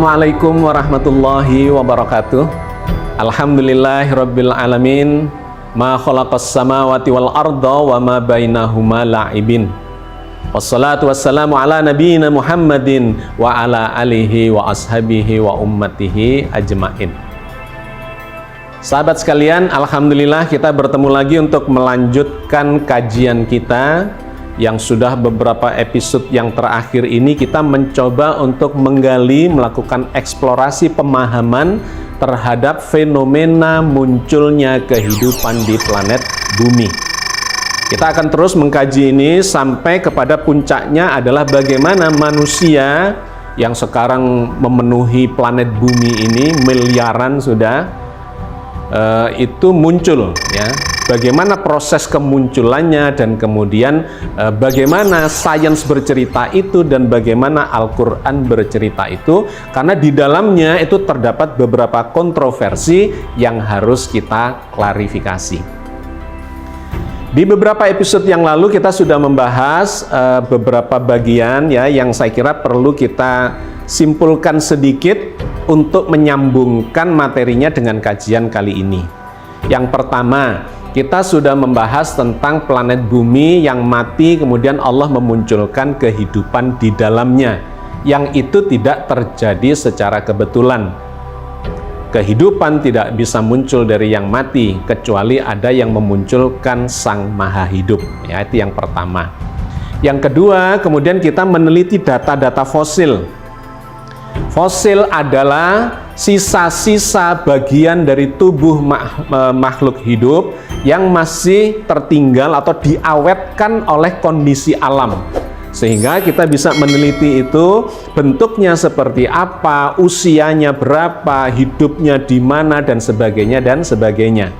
Assalamualaikum warahmatullahi wabarakatuh. Alhamdulillahirabbil alamin. Ma khalaqas samawati wal arda wa ma bainahuma la'ibin. Wassalatu wassalamu ala nabiyyina Muhammadin wa ala alihi wa ashabihi wa ummatihi ajmain. Sahabat sekalian, alhamdulillah kita bertemu lagi untuk melanjutkan kajian kita yang sudah beberapa episode yang terakhir ini kita mencoba untuk menggali, melakukan eksplorasi pemahaman terhadap fenomena munculnya kehidupan di planet bumi. Kita akan terus mengkaji ini sampai kepada puncaknya adalah bagaimana manusia yang sekarang memenuhi planet bumi ini miliaran sudah itu muncul, ya. Bagaimana proses kemunculannya dan kemudian bagaimana sains bercerita itu dan bagaimana Al-Quran bercerita itu, karena di dalamnya itu terdapat beberapa kontroversi yang harus kita klarifikasi. Di beberapa episode yang lalu kita sudah membahas beberapa bagian ya yang saya kira perlu kita simpulkan sedikit untuk menyambungkan materinya dengan kajian kali ini. Yang pertama, kita sudah membahas tentang planet bumi yang mati, kemudian Allah memunculkan kehidupan di dalamnya, yang itu tidak terjadi secara kebetulan. Kehidupan tidak bisa muncul dari yang mati, kecuali ada yang memunculkan Sang Maha Hidup. Ya, itu yang pertama. Yang kedua, kemudian kita meneliti data-data fosil. Fosil adalah sisa-sisa bagian dari tubuh makhluk hidup yang masih tertinggal atau diawetkan oleh kondisi alam, sehingga kita bisa meneliti itu bentuknya seperti apa, usianya berapa, hidupnya di mana, dan sebagainya dan sebagainya.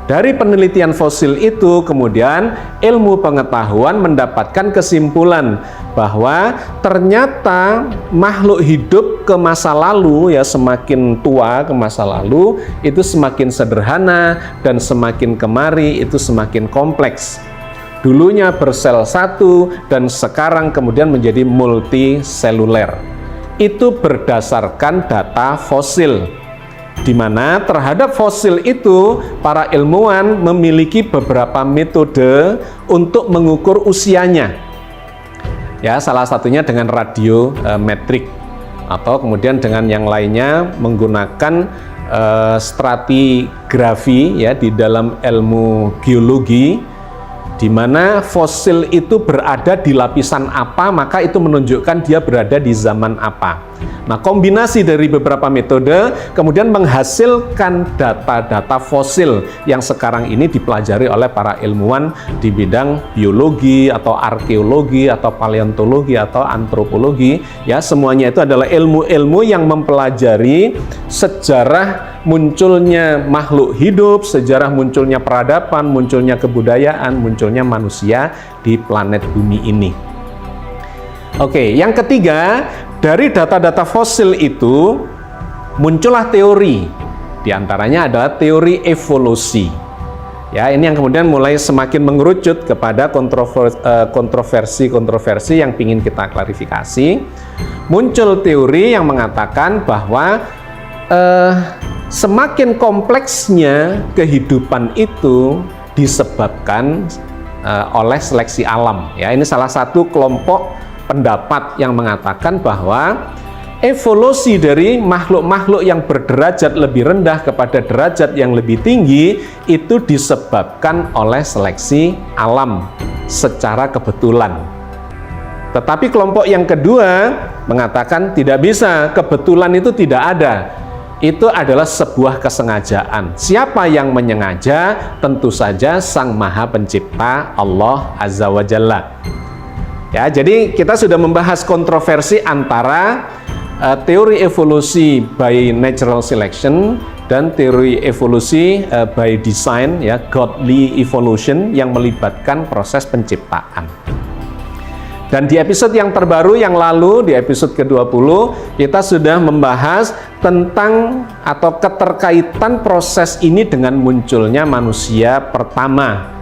Dari penelitian fosil itu kemudian ilmu pengetahuan mendapatkan kesimpulan bahwa ternyata makhluk hidup ke masa lalu, ya, semakin tua ke masa lalu itu semakin sederhana dan semakin kemari itu semakin kompleks. Dulunya bersel satu dan sekarang kemudian menjadi multiseluler. Itu berdasarkan data fosil, di mana terhadap fosil itu para ilmuwan memiliki beberapa metode untuk mengukur usianya. Ya, salah satunya dengan radiometrik atau kemudian dengan yang lainnya menggunakan stratigrafi ya di dalam ilmu geologi, di mana fosil itu berada di lapisan apa, maka itu menunjukkan dia berada di zaman apa. Nah, kombinasi dari beberapa metode kemudian menghasilkan data-data fosil yang sekarang ini dipelajari oleh para ilmuwan di bidang biologi atau arkeologi atau paleontologi atau antropologi. Ya, semuanya itu adalah ilmu-ilmu yang mempelajari sejarah munculnya makhluk hidup, sejarah munculnya peradaban, munculnya kebudayaan, munculnya manusia di planet bumi ini. Oke, yang ketiga, dari data-data fosil itu muncullah teori. Di antaranya adalah teori evolusi. Ya, ini yang kemudian mulai semakin mengerucut kepada kontroversi-kontroversi yang ingin kita klarifikasi. Muncul teori yang mengatakan bahwa semakin kompleksnya kehidupan itu disebabkan oleh seleksi alam. Ya, ini salah satu kelompok pendapat yang mengatakan bahwa evolusi dari makhluk-makhluk yang berderajat lebih rendah kepada derajat yang lebih tinggi itu disebabkan oleh seleksi alam secara kebetulan. Tetapi kelompok yang kedua mengatakan tidak bisa, kebetulan itu tidak ada. Itu adalah sebuah kesengajaan. Siapa yang menyengaja? Tentu saja Sang Maha Pencipta, Allah Azza wa Jalla. Ya, jadi kita sudah membahas kontroversi antara teori evolusi by natural selection dan teori evolusi by design, ya, godly evolution, yang melibatkan proses penciptaan. Dan di episode yang terbaru yang lalu, di episode ke-20, kita sudah membahas tentang atau keterkaitan proses ini dengan munculnya manusia pertama.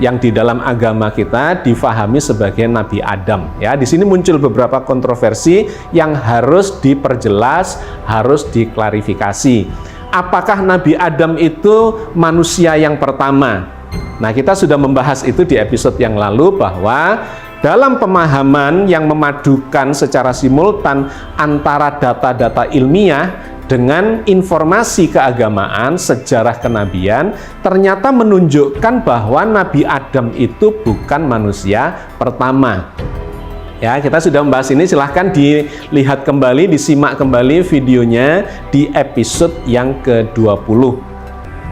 yang di dalam agama kita difahami sebagai Nabi Adam. Ya, di sini muncul beberapa kontroversi yang harus diperjelas, harus diklarifikasi. Apakah Nabi Adam itu manusia yang pertama? Nah, kita sudah membahas itu di episode yang lalu bahwa dalam pemahaman yang memadukan secara simultan antara data-data ilmiah dengan informasi keagamaan, sejarah kenabian, ternyata menunjukkan bahwa Nabi Adam itu bukan manusia pertama. Ya, kita sudah membahas ini, silahkan dilihat kembali, disimak kembali videonya di episode yang ke-20.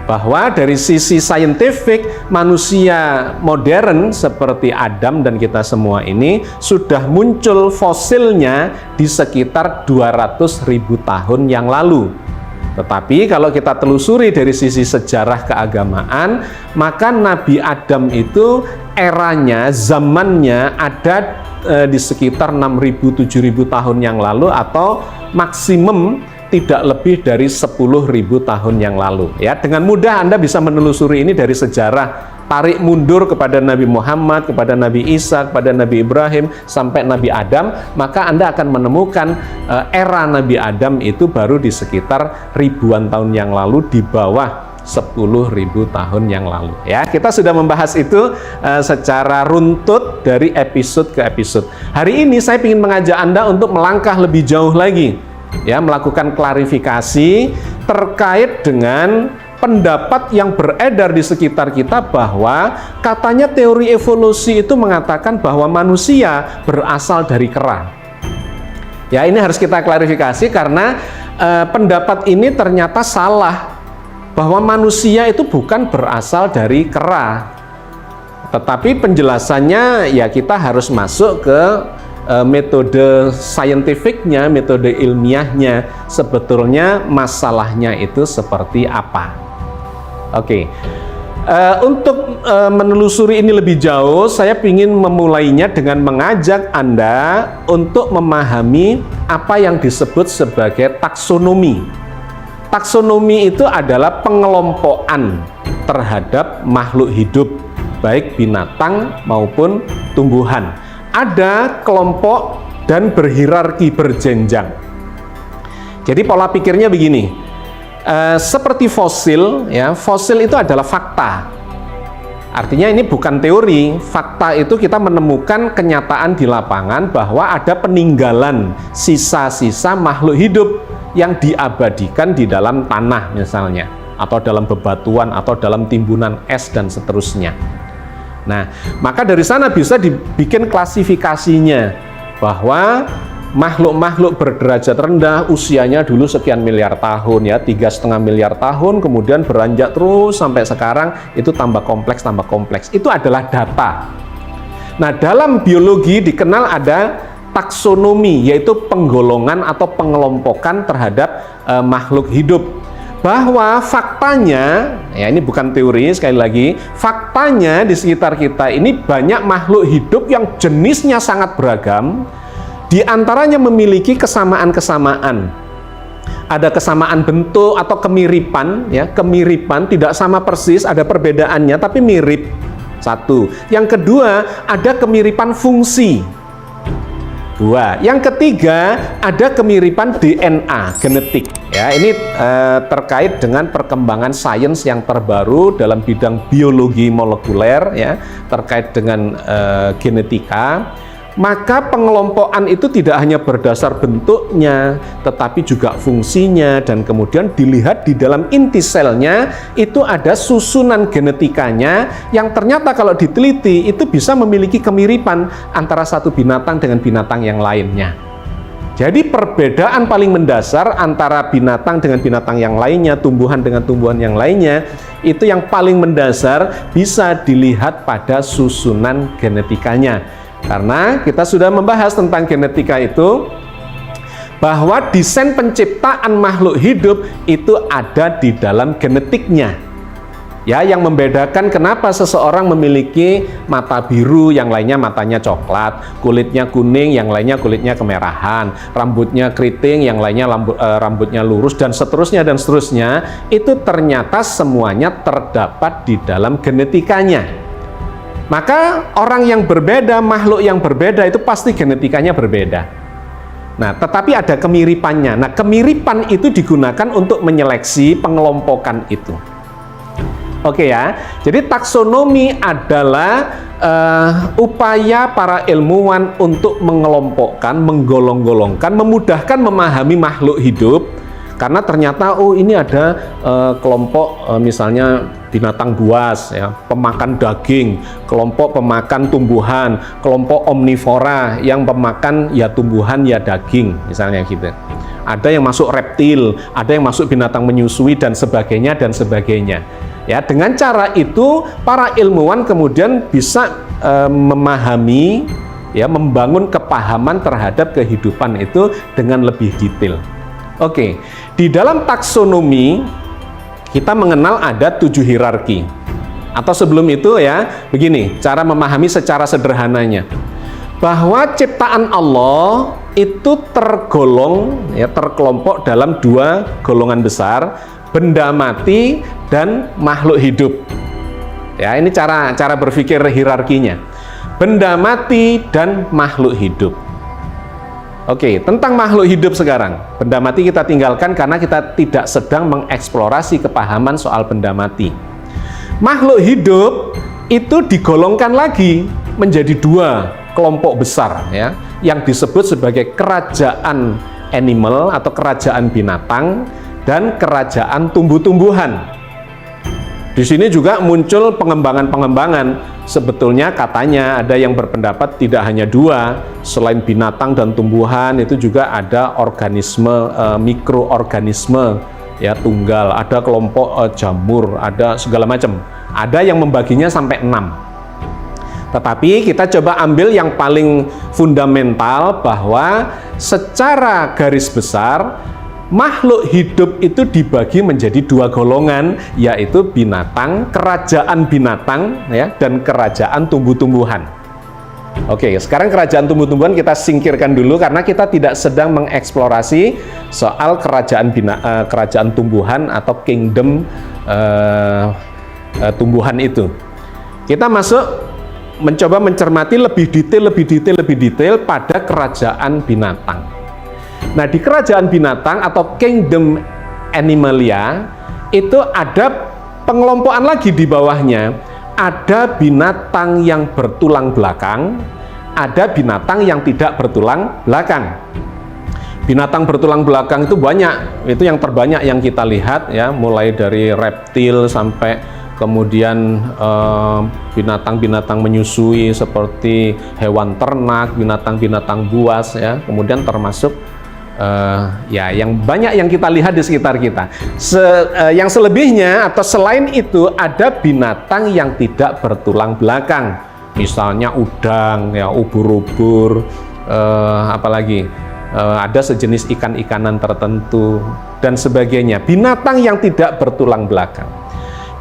Bahwa dari sisi saintifik, manusia modern seperti Adam dan kita semua ini sudah muncul fosilnya di sekitar 200.000 tahun yang lalu. Tetapi kalau kita telusuri dari sisi sejarah keagamaan, maka Nabi Adam itu eranya, zamannya ada di sekitar 6.000-7.000 tahun yang lalu, atau maksimum tidak lebih dari 10.000 tahun yang lalu. Ya, dengan mudah Anda bisa menelusuri ini dari sejarah, tarik mundur kepada Nabi Muhammad, kepada Nabi Isa, kepada Nabi Ibrahim, sampai Nabi Adam, maka Anda akan menemukan era Nabi Adam itu baru di sekitar ribuan tahun yang lalu, di bawah 10.000 tahun yang lalu. Ya, kita sudah membahas itu secara runtut dari episode ke episode. Hari ini saya ingin mengajak Anda untuk melangkah lebih jauh lagi. Ya, melakukan klarifikasi terkait dengan pendapat yang beredar di sekitar kita bahwa katanya teori evolusi itu mengatakan bahwa manusia berasal dari kera. Ya, ini harus kita klarifikasi karena pendapat ini ternyata salah, bahwa manusia itu bukan berasal dari kera. Tetapi penjelasannya ya kita harus masuk ke metode saintifiknya, metode ilmiahnya, sebetulnya masalahnya itu seperti apa. Oke, untuk menelusuri ini lebih jauh, saya ingin memulainya dengan mengajak Anda untuk memahami apa yang disebut sebagai taksonomi. Taksonomi itu adalah pengelompokan terhadap makhluk hidup, baik binatang maupun tumbuhan. Ada kelompok dan berhierarki, berjenjang. Jadi pola pikirnya begini, seperti fosil, ya, fosil itu adalah fakta. Artinya ini bukan teori, fakta itu kita menemukan kenyataan di lapangan bahwa ada peninggalan sisa-sisa makhluk hidup yang diabadikan di dalam tanah misalnya, atau dalam bebatuan, atau dalam timbunan es dan seterusnya. Nah, maka dari sana bisa dibikin klasifikasinya bahwa makhluk-makhluk berderajat rendah usianya dulu sekian miliar tahun, ya 3,5 miliar tahun, kemudian beranjak terus sampai sekarang, itu tambah kompleks. Itu adalah data. Nah, dalam biologi dikenal ada taksonomi, yaitu penggolongan atau pengelompokan terhadap makhluk hidup. Bahwa faktanya, ya ini bukan teori, sekali lagi, faktanya di sekitar kita ini banyak makhluk hidup yang jenisnya sangat beragam, di antaranya memiliki kesamaan-kesamaan. Ada kesamaan bentuk atau kemiripan, ya, kemiripan tidak sama persis, ada perbedaannya tapi mirip. Satu. Yang kedua, ada kemiripan fungsi. Dua. Yang ketiga, ada kemiripan DNA, genetik. Ya, ini terkait dengan perkembangan sains yang terbaru dalam bidang biologi molekuler, ya, terkait dengan genetika. Maka pengelompokan itu tidak hanya berdasar bentuknya, tetapi juga fungsinya, dan kemudian dilihat di dalam inti selnya itu ada susunan genetikanya yang ternyata kalau diteliti itu bisa memiliki kemiripan antara satu binatang dengan binatang yang lainnya. Jadi perbedaan paling mendasar antara binatang dengan binatang yang lainnya, tumbuhan dengan tumbuhan yang lainnya, itu yang paling mendasar bisa dilihat pada susunan genetikanya. Karena kita sudah membahas tentang genetika itu, bahwa desain penciptaan makhluk hidup itu ada di dalam genetiknya. Ya, yang membedakan kenapa seseorang memiliki mata biru, yang lainnya matanya coklat, kulitnya kuning, yang lainnya kulitnya kemerahan, rambutnya keriting, yang lainnya rambutnya lurus, dan seterusnya, itu ternyata semuanya terdapat di dalam genetikanya. Maka orang yang berbeda, makhluk yang berbeda itu pasti genetikanya berbeda. Nah, tetapi ada kemiripannya. Nah, kemiripan itu digunakan untuk menyeleksi pengelompokan itu. Oke ya, jadi taksonomi adalah upaya para ilmuwan untuk mengelompokkan, menggolong-golongkan, memudahkan memahami makhluk hidup. Karena ternyata, oh ini ada kelompok misalnya binatang buas, ya, pemakan daging, kelompok pemakan tumbuhan, kelompok omnivora yang pemakan ya tumbuhan ya daging, misalnya gitu. Ada yang masuk reptil, ada yang masuk binatang menyusui dan sebagainya dan sebagainya. Ya, dengan cara itu para ilmuwan kemudian bisa memahami, ya, membangun kepahaman terhadap kehidupan itu dengan lebih detail. Oke, di dalam taksonomi kita mengenal ada 7 hierarki. Atau sebelum itu ya, begini, cara memahami secara sederhananya. Bahwa ciptaan Allah itu tergolong, ya, terkelompok dalam 2 golongan besar, benda mati dan makhluk hidup. Ya, ini cara berpikir hierarkinya. Benda mati dan makhluk hidup. Oke, tentang makhluk hidup sekarang. Benda mati kita tinggalkan karena kita tidak sedang mengeksplorasi kepahaman soal benda mati. Makhluk hidup itu digolongkan lagi menjadi 2 kelompok besar, ya, yang disebut sebagai kerajaan animal atau kerajaan binatang dan kerajaan tumbuh-tumbuhan. Di sini juga muncul pengembangan-pengembangan. Sebetulnya katanya ada yang berpendapat tidak hanya 2, selain binatang dan tumbuhan itu juga ada organisme, mikroorganisme, ya, tunggal, ada kelompok jamur, ada segala macam. Ada yang membaginya sampai 6. Tetapi kita coba ambil yang paling fundamental bahwa secara garis besar makhluk hidup itu dibagi menjadi 2 golongan, yaitu binatang, kerajaan binatang, ya, dan kerajaan tumbuh-tumbuhan. Oke, sekarang kerajaan tumbuh-tumbuhan kita singkirkan dulu karena kita tidak sedang mengeksplorasi soal kerajaan tumbuhan atau kingdom tumbuhan itu. Kita masuk mencoba mencermati lebih detail pada kerajaan binatang. Nah, di kerajaan binatang atau kingdom animalia itu ada pengelompokan lagi di bawahnya. Ada binatang yang bertulang belakang, ada binatang yang tidak bertulang belakang. Binatang bertulang belakang itu banyak, itu yang terbanyak yang kita lihat, ya, mulai dari reptil sampai kemudian binatang-binatang menyusui seperti hewan ternak, binatang-binatang buas, ya, kemudian termasuk ya yang banyak yang kita lihat di sekitar kita. Yang selebihnya atau selain itu ada binatang yang tidak bertulang belakang, misalnya udang, ya, ubur-ubur, apalagi ada sejenis ikan-ikanan tertentu dan sebagainya. Binatang yang tidak bertulang belakang.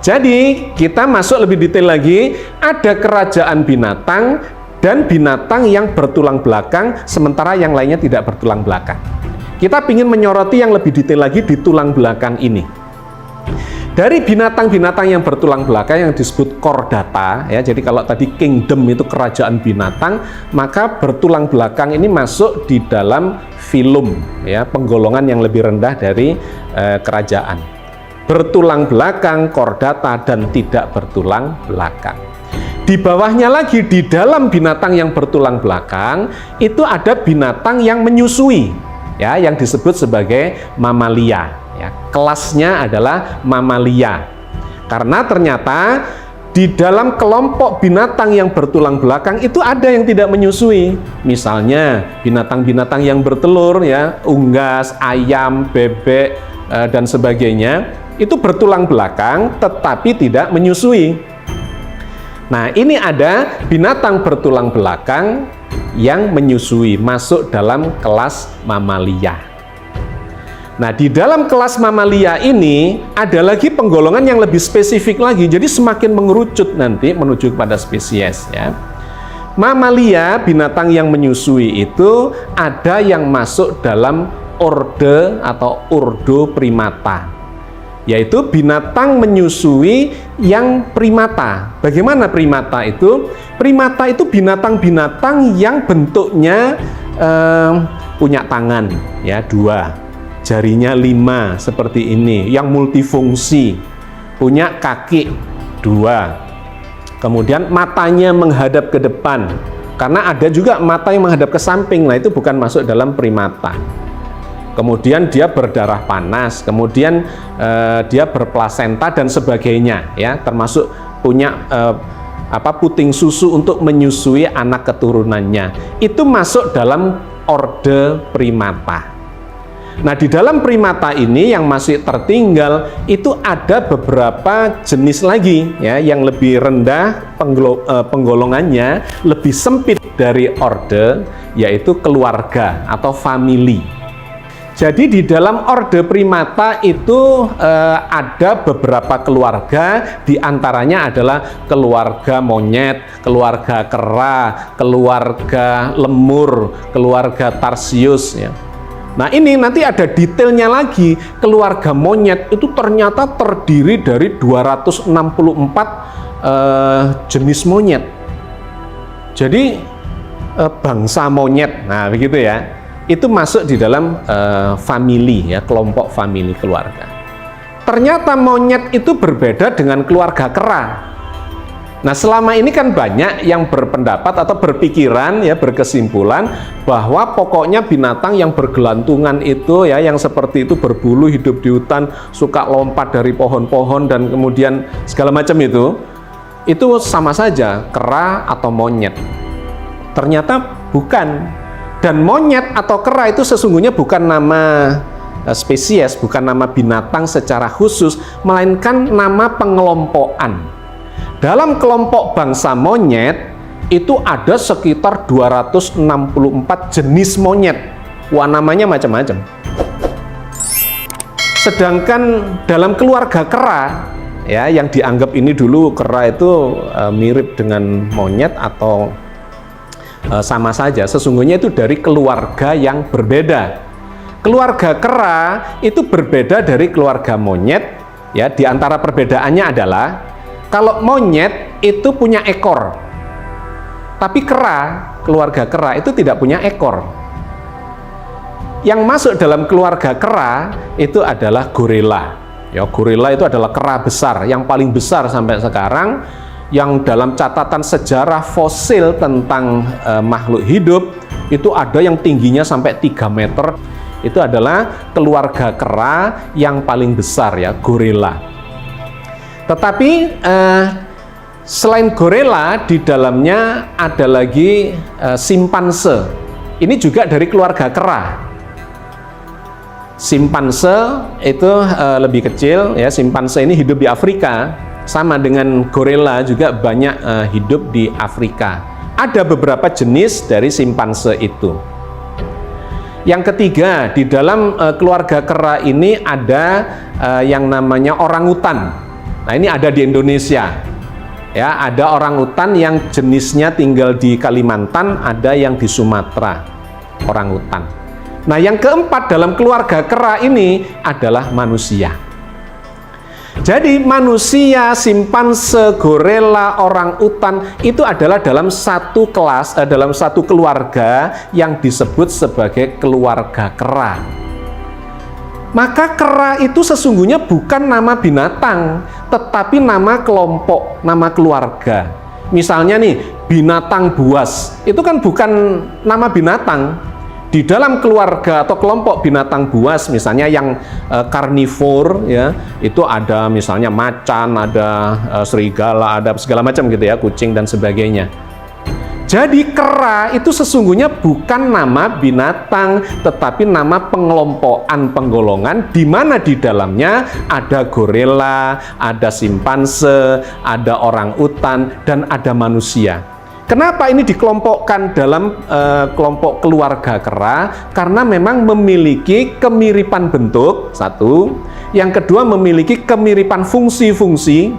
Jadi kita masuk lebih detail lagi, ada kerajaan binatang dan binatang yang bertulang belakang, sementara yang lainnya tidak bertulang belakang. Kita ingin menyoroti yang lebih detail lagi di tulang belakang ini. Dari binatang-binatang yang bertulang belakang yang disebut chordata, ya, jadi kalau tadi kingdom itu kerajaan binatang, maka bertulang belakang ini masuk di dalam filum, ya, penggolongan yang lebih rendah dari kerajaan. Bertulang belakang, chordata, dan tidak bertulang belakang. Di bawahnya lagi, di dalam binatang yang bertulang belakang, itu ada binatang yang menyusui, ya, yang disebut sebagai mamalia. Ya, kelasnya adalah mamalia. Karena ternyata di dalam kelompok binatang yang bertulang belakang itu ada yang tidak menyusui. Misalnya binatang-binatang yang bertelur, ya, unggas, ayam, bebek, dan sebagainya, itu bertulang belakang tetapi tidak menyusui. Nah, ini ada binatang bertulang belakang yang menyusui, masuk dalam kelas mamalia. Nah, di dalam kelas mamalia ini ada lagi penggolongan yang lebih spesifik lagi, jadi semakin mengerucut nanti menuju kepada spesies, ya. Mamalia, binatang yang menyusui itu ada yang masuk dalam orde atau ordo primata. yaitu binatang menyusui yang primata. Bagaimana primata itu? Primata itu binatang-binatang yang bentuknya punya tangan ya 2, jarinya 5 seperti ini, yang multifungsi, punya kaki 2, kemudian matanya menghadap ke depan, karena ada juga mata yang menghadap ke samping. Nah, itu bukan masuk dalam primata. Kemudian dia berdarah panas, kemudian dia berplasenta dan sebagainya ya, termasuk punya puting susu untuk menyusui anak keturunannya. Itu masuk dalam orde primata. Nah, di dalam primata ini yang masih tertinggal itu ada beberapa jenis lagi ya, yang lebih rendah penggolongannya, lebih sempit dari orde, yaitu keluarga atau famili. Jadi di dalam orde primata itu ada beberapa keluarga, diantaranya adalah keluarga monyet, keluarga kera, keluarga lemur, keluarga tarsius ya. Nah, ini nanti ada detailnya lagi. Keluarga monyet itu ternyata terdiri dari 264 jenis monyet. Jadi bangsa monyet, nah begitu ya. Itu masuk di dalam famili ya, kelompok famili keluarga. Ternyata monyet itu berbeda dengan keluarga kera. Nah, selama ini kan banyak yang berpendapat atau berpikiran ya, berkesimpulan bahwa pokoknya binatang yang bergelantungan itu ya, yang seperti itu berbulu, hidup di hutan, suka lompat dari pohon-pohon dan kemudian segala macam itu sama saja kera atau monyet. Ternyata bukan. Dan monyet atau kera itu sesungguhnya bukan nama spesies, bukan nama binatang secara khusus, melainkan nama pengelompokan. Dalam kelompok bangsa monyet itu ada sekitar 264 jenis monyet. Wah, namanya macam-macam. Sedangkan dalam keluarga kera ya, yang dianggap ini dulu kera itu mirip dengan monyet atau sama saja, sesungguhnya itu dari keluarga yang berbeda. Keluarga kera itu berbeda dari keluarga monyet ya. Di antara perbedaannya adalah kalau monyet itu punya ekor, tapi keluarga kera itu tidak punya ekor. Yang masuk dalam keluarga kera itu adalah gorila. Ya, gorila itu adalah kera besar, yang paling besar sampai sekarang, yang dalam catatan sejarah fosil tentang makhluk hidup itu ada yang tingginya sampai 3 meter. Itu adalah keluarga kera yang paling besar ya, gorila. Tetapi selain gorila, di dalamnya ada lagi simpanse. Ini juga dari keluarga kera. Simpanse itu lebih kecil ya. Simpanse ini hidup di Afrika. Sama dengan gorila juga banyak hidup di Afrika. Ada beberapa jenis dari simpanse itu. Yang ketiga, di dalam keluarga kera ini ada yang namanya orangutan. Nah, ini ada di Indonesia. Ya, ada orangutan yang jenisnya tinggal di Kalimantan, ada yang di Sumatera. Orangutan. Nah, yang keempat dalam keluarga kera ini adalah manusia. Jadi manusia, simpanse, gorila, orangutan itu adalah dalam satu kelas, dalam satu keluarga yang disebut sebagai keluarga kera. Maka kera itu sesungguhnya bukan nama binatang, tetapi nama kelompok, nama keluarga. Misalnya nih, binatang buas, itu kan bukan nama binatang. Di dalam keluarga atau kelompok binatang buas, misalnya yang karnivor ya, itu ada misalnya macan, ada serigala, ada segala macam gitu ya, kucing dan sebagainya. Jadi kera itu sesungguhnya bukan nama binatang, tetapi nama pengelompokan penggolongan, di mana di dalamnya ada gorila, ada simpanse, ada orangutan, dan ada manusia. Kenapa ini dikelompokkan dalam kelompok keluarga kera? Karena memang memiliki kemiripan bentuk, satu. Yang kedua, memiliki kemiripan fungsi-fungsi.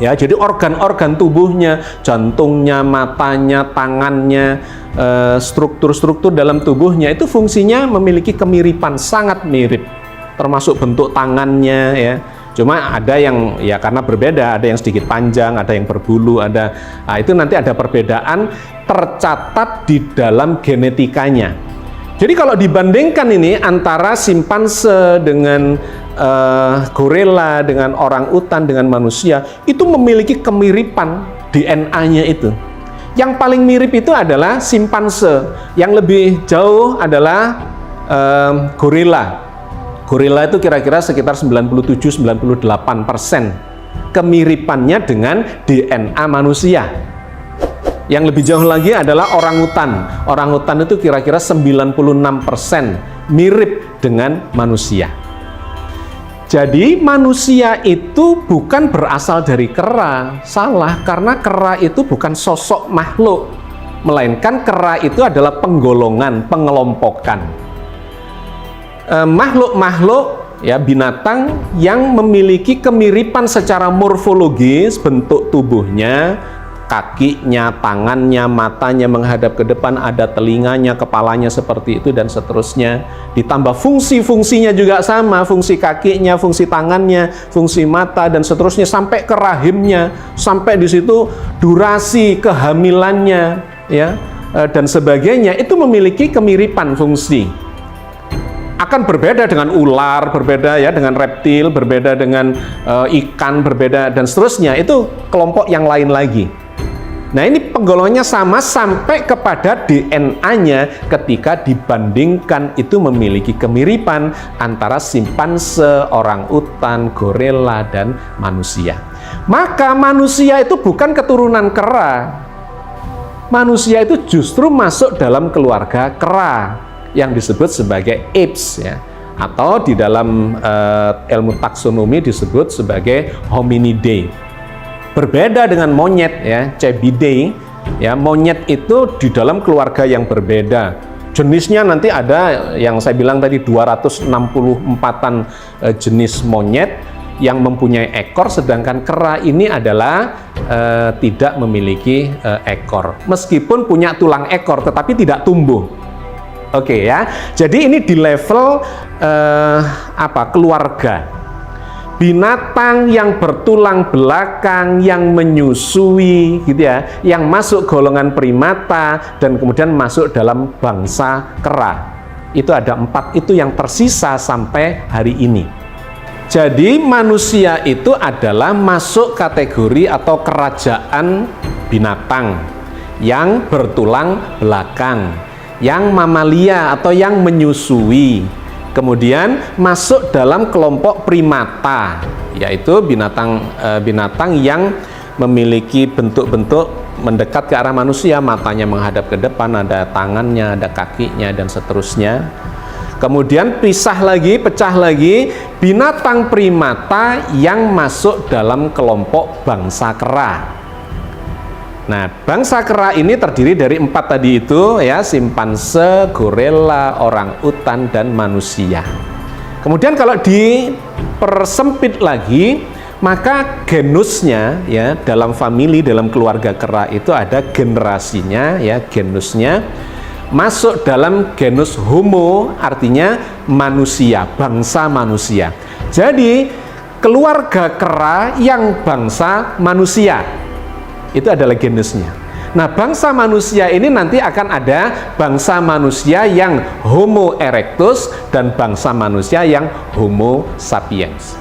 Ya, jadi organ-organ tubuhnya, jantungnya, matanya, tangannya, struktur-struktur dalam tubuhnya itu fungsinya memiliki kemiripan, sangat mirip. Termasuk bentuk tangannya ya. Cuma ada yang ya karena berbeda, ada yang sedikit panjang, ada yang berbulu, itu nanti ada perbedaan tercatat di dalam genetikanya. Jadi kalau dibandingkan ini antara simpanse dengan gorila, dengan orang utan, dengan manusia, itu memiliki kemiripan DNA-nya itu. Yang paling mirip itu adalah simpanse, yang lebih jauh adalah gorila. Gorila itu kira-kira sekitar 97-98% kemiripannya dengan DNA manusia. Yang lebih jauh lagi adalah orangutan. Orangutan itu kira-kira 96% mirip dengan manusia. Jadi manusia itu bukan berasal dari kera, salah, karena kera itu bukan sosok makhluk, melainkan kera itu adalah penggolongan, pengelompokan. Makhluk-makhluk ya, binatang yang memiliki kemiripan secara morfologis, bentuk tubuhnya, kakinya, tangannya, matanya menghadap ke depan, ada telinganya, kepalanya seperti itu, dan seterusnya. Ditambah fungsi-fungsinya juga sama, fungsi kakinya, fungsi tangannya, fungsi mata, dan seterusnya, sampai ke rahimnya, sampai di situ durasi kehamilannya, ya, dan sebagainya, itu memiliki kemiripan fungsi. Akan berbeda dengan ular, berbeda ya dengan reptil, berbeda dengan ikan, berbeda, dan seterusnya. Itu kelompok yang lain lagi. Nah, ini penggolongannya sama sampai kepada DNA-nya ketika dibandingkan itu memiliki kemiripan antara simpanse, orang utan, gorila, dan manusia. Maka manusia itu bukan keturunan kera. Manusia itu justru masuk dalam keluarga kera yang disebut sebagai apes ya. Atau di dalam ilmu taksonomi disebut sebagai hominidae. Berbeda dengan monyet ya, Cebidae ya, monyet itu di dalam keluarga yang berbeda. Jenisnya nanti ada yang saya bilang tadi 264-an jenis monyet yang mempunyai ekor, sedangkan kera ini adalah tidak memiliki ekor. Meskipun punya tulang ekor tetapi tidak tumbuh. Oke ya. Jadi ini di level keluarga. Binatang yang bertulang belakang, yang menyusui gitu ya, yang masuk golongan primata dan kemudian masuk dalam bangsa kera. Itu ada 4 itu yang tersisa sampai hari ini. Jadi manusia itu adalah masuk kategori atau kerajaan binatang yang bertulang belakang, yang mamalia atau yang menyusui. Kemudian masuk dalam kelompok primata, yaitu binatang yang memiliki bentuk-bentuk mendekat ke arah manusia, matanya menghadap ke depan, ada tangannya, ada kakinya, dan seterusnya. Kemudian pecah lagi binatang primata yang masuk dalam kelompok bangsa kera. Nah, bangsa kera ini terdiri dari 4 tadi itu ya, simpanse, gorila, orang utan, dan manusia. Kemudian kalau dipersempit lagi, maka genusnya ya, dalam famili, dalam keluarga kera itu ada generasinya ya, genusnya masuk dalam genus Homo, artinya manusia, bangsa manusia. Jadi keluarga kera yang bangsa manusia itu adalah genusnya. Nah, bangsa manusia ini nanti akan ada bangsa manusia yang Homo erectus dan bangsa manusia yang Homo sapiens.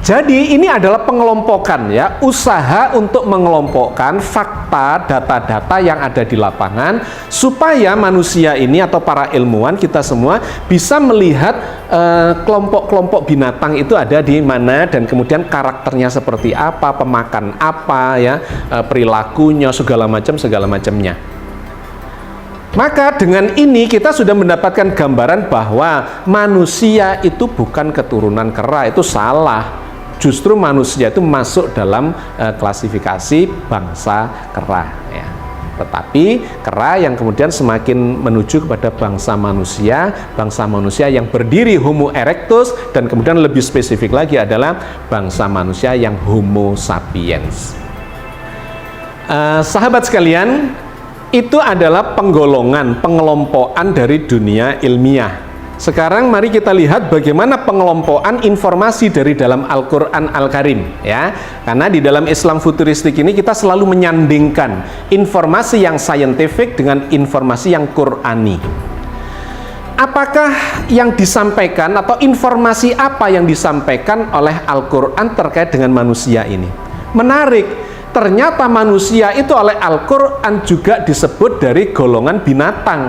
Jadi ini adalah pengelompokan ya, usaha untuk mengelompokkan fakta, data-data yang ada di lapangan supaya manusia ini atau para ilmuwan kita semua bisa melihat kelompok-kelompok binatang itu ada di mana dan kemudian karakternya seperti apa, pemakan apa ya, perilakunya segala macamnya. Maka dengan ini kita sudah mendapatkan gambaran bahwa manusia itu bukan keturunan kera, itu salah. Justru manusia itu masuk dalam klasifikasi bangsa kera ya. Tetapi kera yang kemudian semakin menuju kepada bangsa manusia yang berdiri Homo erectus, dan kemudian lebih spesifik lagi adalah bangsa manusia yang Homo sapiens. Sahabat sekalian, itu adalah penggolongan, pengelompokan dari dunia ilmiah. Sekarang mari kita lihat bagaimana pengelompokan informasi dari dalam Al-Quran Al-Karim, ya. Karena di dalam Islam futuristik ini kita selalu menyandingkan informasi yang saintifik dengan informasi yang Qurani. Apakah yang disampaikan atau informasi apa yang disampaikan oleh Al-Quran terkait dengan manusia ini? Menarik, ternyata manusia itu oleh Al-Quran juga disebut dari golongan binatang.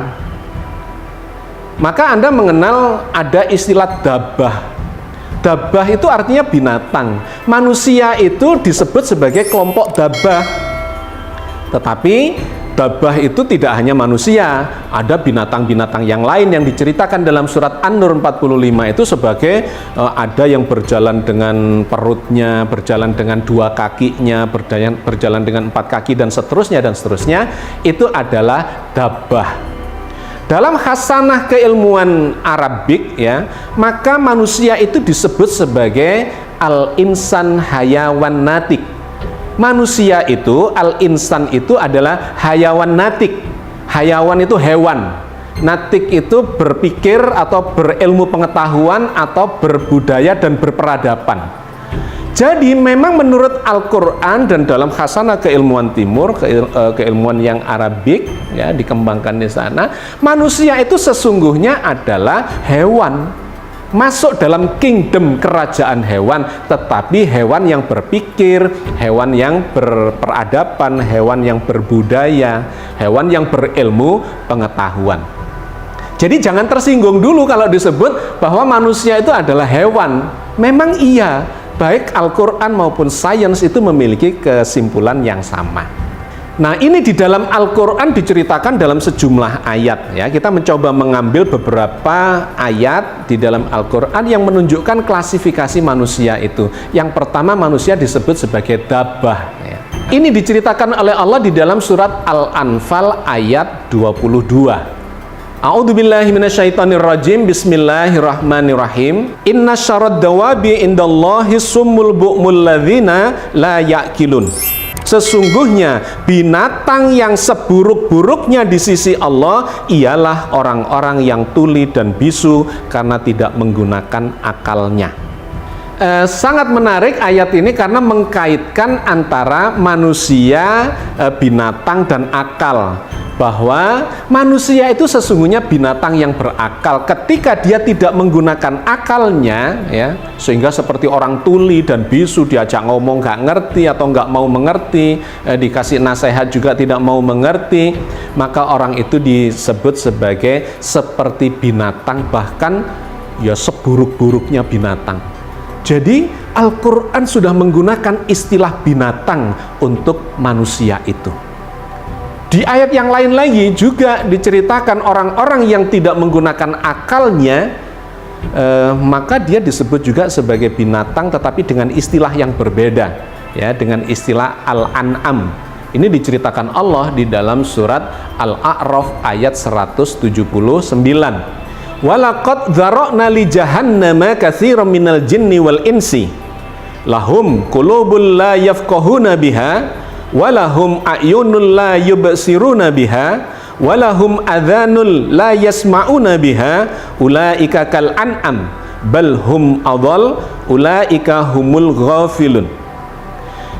Maka Anda mengenal ada istilah dabah. Dabah itu artinya binatang. Manusia itu disebut sebagai kelompok dabah. Tetapi dabah itu tidak hanya manusia, ada binatang-binatang yang lain yang diceritakan dalam surat An-Nur 45 itu sebagai ada yang berjalan dengan perutnya, berjalan dengan 2 kakinya, berjalan dengan 4 kaki dan seterusnya, itu adalah dabah. Dalam khasanah keilmuan Arabik, ya, maka manusia itu disebut sebagai al-insan hayawan natik. Manusia itu, al-insan itu adalah hayawan natik. Hayawan itu hewan. Natik itu berpikir atau berilmu pengetahuan atau berbudaya dan berperadaban. Jadi memang menurut Al-Quran dan dalam khasanah keilmuan timur, keilmuan yang Arabik, ya, dikembangkan di sana, manusia itu sesungguhnya adalah hewan, masuk dalam kingdom kerajaan hewan, tetapi hewan yang berpikir, hewan yang berperadaban, hewan yang berbudaya, hewan yang berilmu pengetahuan. Jadi jangan tersinggung dulu kalau disebut bahwa manusia itu adalah hewan. Memang iya, baik Al-Quran maupun sains itu memiliki kesimpulan yang sama. Nah, ini di dalam Al-Quran diceritakan dalam sejumlah ayat, ya. Kita mencoba mengambil beberapa ayat di dalam Al-Quran yang menunjukkan klasifikasi manusia itu. Yang pertama, manusia disebut sebagai dabah, ya. Ini diceritakan oleh Allah di dalam surat Al-Anfal ayat 22. A'udzubillahi minasyaitonirrajim. Bismillahirrahmanirrahim. Inna syarad dawabi indallahi summul bu'mul ladzina la ya'kilun. Sesungguhnya binatang yang seburuk-buruknya di sisi Allah ialah orang-orang yang tuli dan bisu karena tidak menggunakan akalnya. Sangat menarik ayat ini karena mengkaitkan antara manusia, binatang, dan akal. Bahwa manusia itu sesungguhnya binatang yang berakal ketika dia tidak menggunakan akalnya, ya, sehingga seperti orang tuli dan bisu, diajak ngomong gak ngerti atau gak mau mengerti, dikasih nasihat juga tidak mau mengerti, maka orang itu disebut sebagai seperti binatang, bahkan ya seburuk-buruknya binatang. Jadi Al-Quran sudah menggunakan istilah binatang untuk manusia itu. Di ayat yang lain lagi juga diceritakan orang-orang yang tidak menggunakan akalnya, maka dia disebut juga sebagai binatang, tetapi dengan istilah yang berbeda, ya, dengan istilah Al-An'am. Ini diceritakan Allah di dalam surat Al-A'raf ayat 179. Walaqad dzara'na li jahannama katsiran minal jinni wal insi lahum qulubul la yafqahuna biha walahum a'yunul la yubsiruna biha walahum adhanul la yasma'una biha ulaika kal an'am bal hum adhal ulaika humul ghafilun.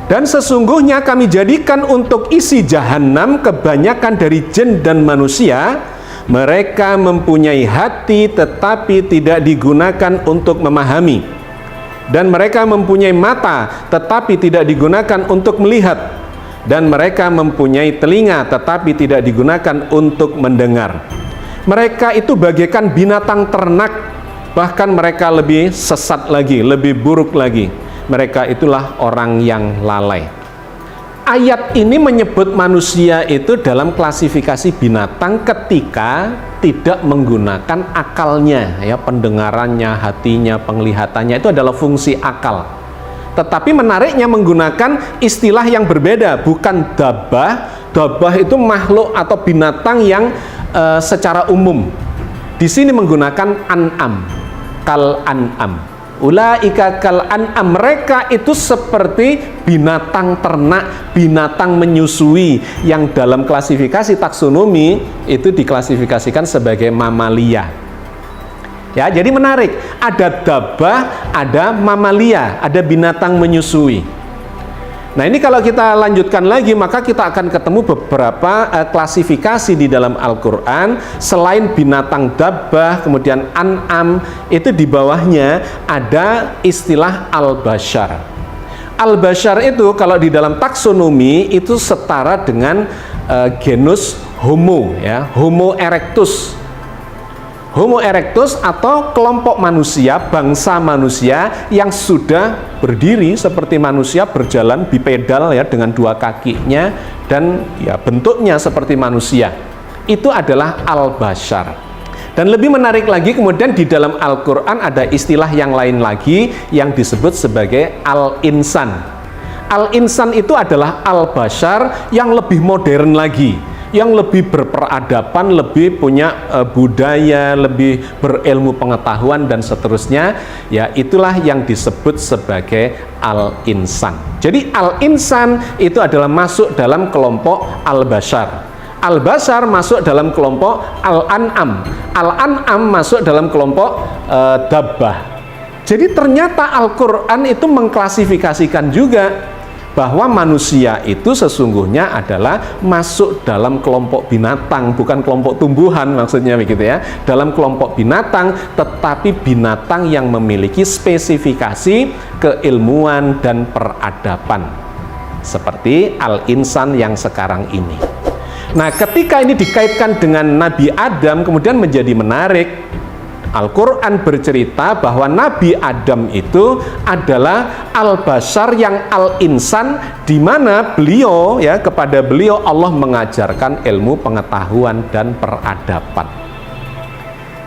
Dan sesungguhnya kami jadikan untuk isi jahanam kebanyakan dari jin dan manusia, mereka mempunyai hati tetapi tidak digunakan untuk memahami, dan mereka mempunyai mata tetapi tidak digunakan untuk melihat, dan mereka mempunyai telinga tetapi tidak digunakan untuk mendengar. Mereka itu bagaikan binatang ternak, bahkan mereka lebih sesat lagi, lebih buruk lagi. Mereka itulah orang yang lalai. Ayat ini menyebut manusia itu dalam klasifikasi binatang ketika tidak menggunakan akalnya, ya, pendengarannya, hatinya, penglihatannya, itu adalah fungsi akal. Tetapi menariknya menggunakan istilah yang berbeda, bukan dabah. Dabah itu makhluk atau binatang yang secara umum. Di sini menggunakan an'am, kal an'am. Ulaika kal an'am, mereka itu seperti binatang ternak, binatang menyusui, yang dalam klasifikasi taksonomi itu diklasifikasikan sebagai mamalia. Ya, jadi menarik. Ada dabbah, ada mamalia, ada binatang menyusui. Nah, ini kalau kita lanjutkan lagi, maka kita akan ketemu beberapa klasifikasi di dalam Al-Quran. Selain binatang dabbah, kemudian an'am, itu di bawahnya ada istilah al-bashar. Al-bashar itu kalau di dalam taksonomi itu setara dengan genus Homo, ya, Homo erectus. Homo erectus atau kelompok manusia, bangsa manusia yang sudah berdiri seperti manusia, berjalan bipedal ya, dengan dua kakinya dan ya bentuknya seperti manusia. Itu adalah al-bashar. Dan lebih menarik lagi, kemudian di dalam Al-Quran ada istilah yang lain lagi yang disebut sebagai al-insan. Al-insan itu adalah al-bashar yang lebih modern lagi, yang lebih berperadaban, lebih punya budaya, lebih berilmu pengetahuan dan seterusnya. Ya, itulah yang disebut sebagai al-insan. Jadi al-insan itu adalah masuk dalam kelompok al-bashar. Al-bashar masuk dalam kelompok al-an'am. Al-an'am masuk dalam kelompok dabbah. Jadi ternyata Al-Quran itu mengklasifikasikan juga bahwa manusia itu sesungguhnya adalah masuk dalam kelompok binatang, bukan kelompok tumbuhan, maksudnya begitu ya. Dalam kelompok binatang, tetapi binatang yang memiliki spesifikasi keilmuan dan peradaban, seperti al-insan yang sekarang ini. Nah, ketika ini dikaitkan dengan Nabi Adam, kemudian menjadi menarik. Al-Quran bercerita bahwa Nabi Adam itu adalah al-bashar yang al-insan, di mana beliau, ya, kepada beliau Allah mengajarkan ilmu pengetahuan dan peradaban.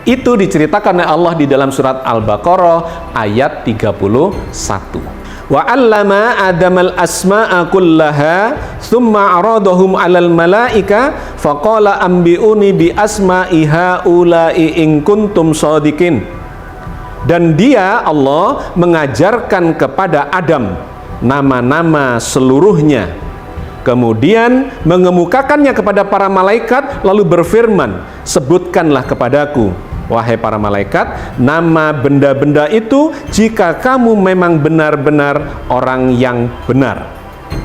Itu diceritakan oleh Allah di dalam surat Al-Baqarah ayat 31. Wa 'allama Adamal asma'a kullaha tsumma 'aradahum 'alal malaika faqala ambi'uni bi asma'i haula'i in kuntum shadiqin. Dan dia, Allah, mengajarkan kepada Adam nama-nama seluruhnya, kemudian mengemukakannya kepada para malaikat, lalu berfirman, sebutkanlah kepadaku, wahai para malaikat, nama benda-benda itu jika kamu memang benar-benar orang yang benar.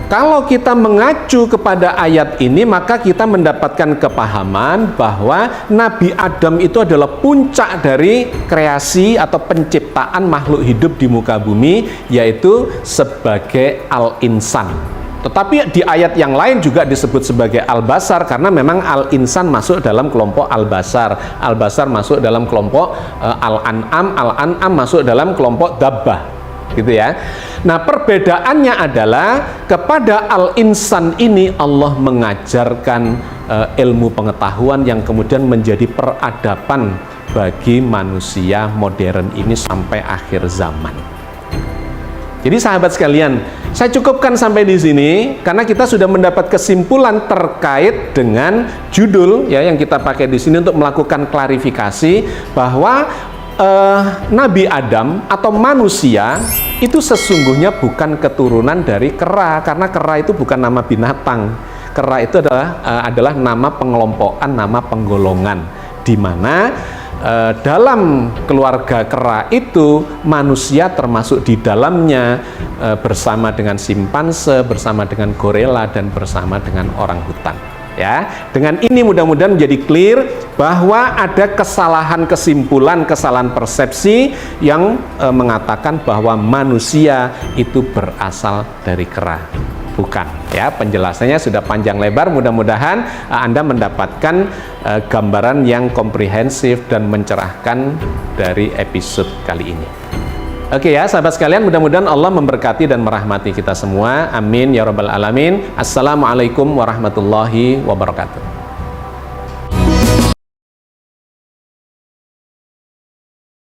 Kalau kita mengacu kepada ayat ini, maka kita mendapatkan kepahaman bahwa Nabi Adam itu adalah puncak dari kreasi atau penciptaan makhluk hidup di muka bumi, yaitu sebagai al-insan. Tetapi di ayat yang lain juga disebut sebagai al-bashar, karena memang al-insan masuk dalam kelompok al-bashar, al-bashar masuk dalam kelompok al-an'am, al-an'am masuk dalam kelompok dabbah, gitu ya. Nah, perbedaannya adalah kepada al-insan ini Allah mengajarkan ilmu pengetahuan yang kemudian menjadi peradaban bagi manusia modern ini sampai akhir zaman. Jadi sahabat sekalian, saya cukupkan sampai di sini karena kita sudah mendapat kesimpulan terkait dengan judul ya yang kita pakai di sini untuk melakukan klarifikasi bahwa Nabi Adam atau manusia itu sesungguhnya bukan keturunan dari kera, karena kera itu bukan nama binatang. Kera itu adalah nama pengelompokan, nama penggolongan, di mana dalam keluarga kera itu manusia termasuk di dalamnya, bersama dengan simpanse, bersama dengan gorila, dan bersama dengan orang hutan. Ya, dengan ini mudah-mudahan menjadi clear bahwa ada kesalahan kesimpulan, kesalahan persepsi yang mengatakan bahwa manusia itu berasal dari kera. Bukan, ya, penjelasannya sudah panjang lebar. Mudah-mudahan Anda mendapatkan gambaran yang komprehensif dan mencerahkan dari episode kali ini. Oke ya, sahabat sekalian, mudah-mudahan Allah memberkati dan merahmati kita semua. Amin ya rabbal alamin. Assalamualaikum warahmatullahi wabarakatuh.